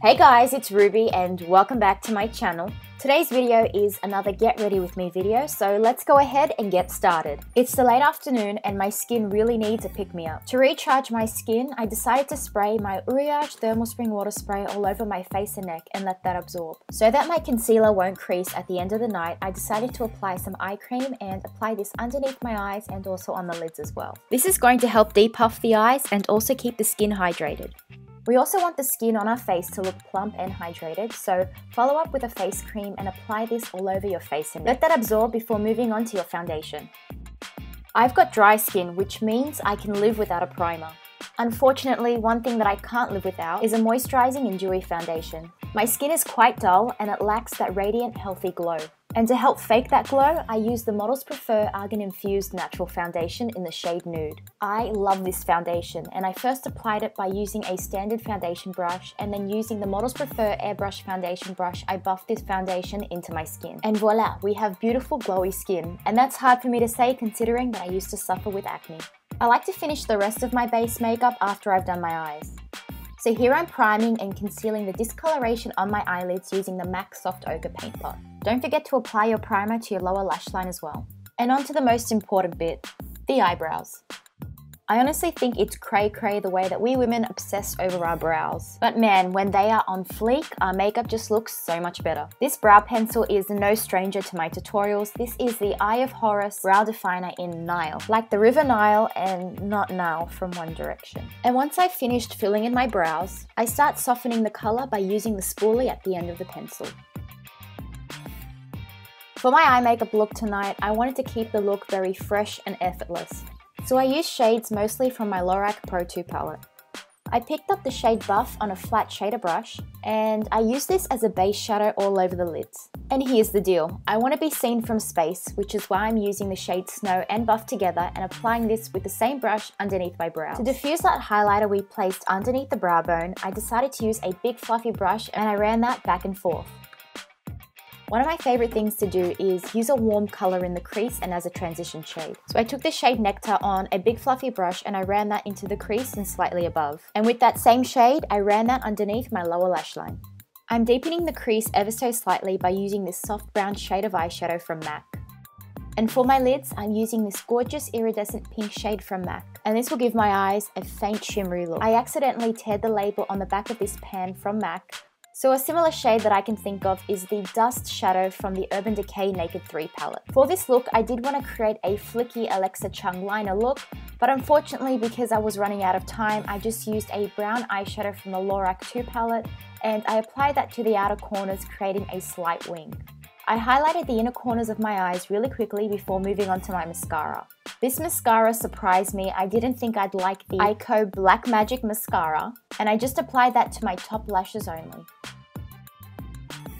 Hey guys, it's Ruby and welcome back to my channel. Today's video is another get ready with me video, so let's go ahead and get started. It's the late afternoon and my skin really needs a pick-me-up. To recharge my skin, I decided to spray my Uriage Thermal Spring Water Spray all over my face and neck and let that absorb. So that my concealer won't crease at the end of the night, I decided to apply some eye cream and apply this underneath my eyes and also on the lids as well. This is going to help depuff the eyes and also keep the skin hydrated. We also want the skin on our face to look plump and hydrated, so follow up with a face cream and apply this all over your face and let that absorb before moving on to your foundation. I've got dry skin, which means I can live without a primer. Unfortunately, one thing that I can't live without is a moisturizing and dewy foundation. My skin is quite dull and it lacks that radiant, healthy glow. And to help fake that glow, I use the Models Prefer Argan Infused Natural Foundation in the shade Nude. I love this foundation, and I first applied it by using a standard foundation brush, and then using the Models Prefer Airbrush Foundation brush, I buffed this foundation into my skin. And voila, we have beautiful glowy skin, and that's hard for me to say considering that I used to suffer with acne. I like to finish the rest of my base makeup after I've done my eyes. So here I'm priming and concealing the discoloration on my eyelids using the MAC Soft Ochre Paint Pot. Don't forget to apply your primer to your lower lash line as well. And on to the most important bit, the eyebrows. I honestly think it's cray-cray the way that we women obsess over our brows. But man, when they are on fleek, our makeup just looks so much better. This brow pencil is no stranger to my tutorials. This is the Eye of Horus Brow Definer in Nile, like the River Nile and not Nile from One Direction. And once I've finished filling in my brows, I start softening the color by using the spoolie at the end of the pencil. For my eye makeup look tonight, I wanted to keep the look very fresh and effortless. So I used shades mostly from my Lorac Pro 2 palette. I picked up the shade Buff on a flat shader brush, and I used this as a base shadow all over the lids. And here's the deal, I want to be seen from space, which is why I'm using the shade Snow and Buff together and applying this with the same brush underneath my brows. To diffuse that highlighter we placed underneath the brow bone, I decided to use a big fluffy brush and I ran that back and forth. One of my favorite things to do is use a warm color in the crease and as a transition shade. So I took the shade Nectar on a big fluffy brush and I ran that into the crease and slightly above. And with that same shade, I ran that underneath my lower lash line. I'm deepening the crease ever so slightly by using this soft brown shade of eyeshadow from MAC. And for my lids, I'm using this gorgeous iridescent pink shade from MAC. And this will give my eyes a faint shimmery look. I accidentally teared the label on the back of this pan from MAC. So a similar shade that I can think of is the Dust Shadow from the Urban Decay Naked 3 palette. For this look, I did want to create a flicky Alexa Chung liner look, but unfortunately because I was running out of time, I just used a brown eyeshadow from the Lorac 2 palette and I applied that to the outer corners, creating a slight wing. I highlighted the inner corners of my eyes really quickly before moving on to my mascara. This mascara surprised me. I didn't think I'd like the Eyebrow Black Magic Mascara, and I just applied that to my top lashes only.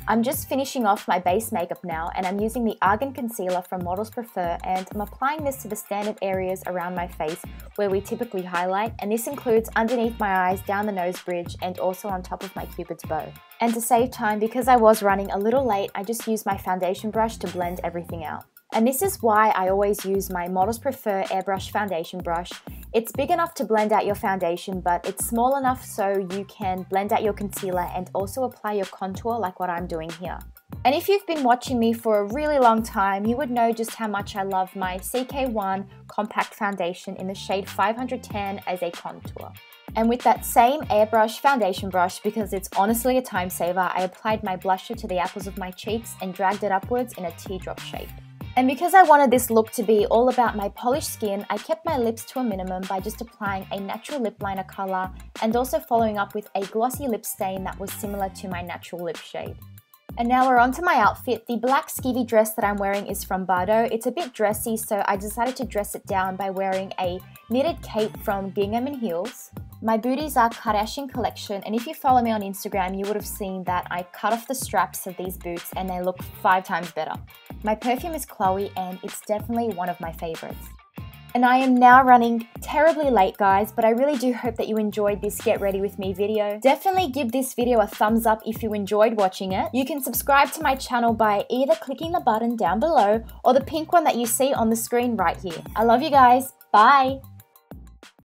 I'm just finishing off my base makeup now, and I'm using the Argan Concealer from Models Prefer, and I'm applying this to the standard areas around my face where we typically highlight, and this includes underneath my eyes, down the nose bridge, and also on top of my cupid's bow. And to save time, because I was running a little late, I just used my foundation brush to blend everything out. And this is why I always use my Models Prefer Airbrush Foundation brush. It's big enough to blend out your foundation, but it's small enough so you can blend out your concealer and also apply your contour like what I'm doing here. And if you've been watching me for a really long time, you would know just how much I love my CK1 Compact Foundation in the shade 510 as a contour. And with that same airbrush foundation brush, because it's honestly a time saver, I applied my blusher to the apples of my cheeks and dragged it upwards in a teardrop shape. And because I wanted this look to be all about my polished skin, I kept my lips to a minimum by just applying a natural lip liner color and also following up with a glossy lip stain that was similar to my natural lip shade. And now we're on to my outfit. The black skivvy dress that I'm wearing is from Bardot. It's a bit dressy, so I decided to dress it down by wearing a knitted cape from Gingham & Heels. My booties are Kardashian collection, and if you follow me on Instagram, you would have seen that I cut off the straps of these boots and they look 5 times better. My perfume is Chloe and it's definitely one of my favorites. And I am now running terribly late, guys, but I really do hope that you enjoyed this Get Ready With Me video. Definitely give this video a thumbs up if you enjoyed watching it. You can subscribe to my channel by either clicking the button down below or the pink one that you see on the screen right here. I love you guys. Bye!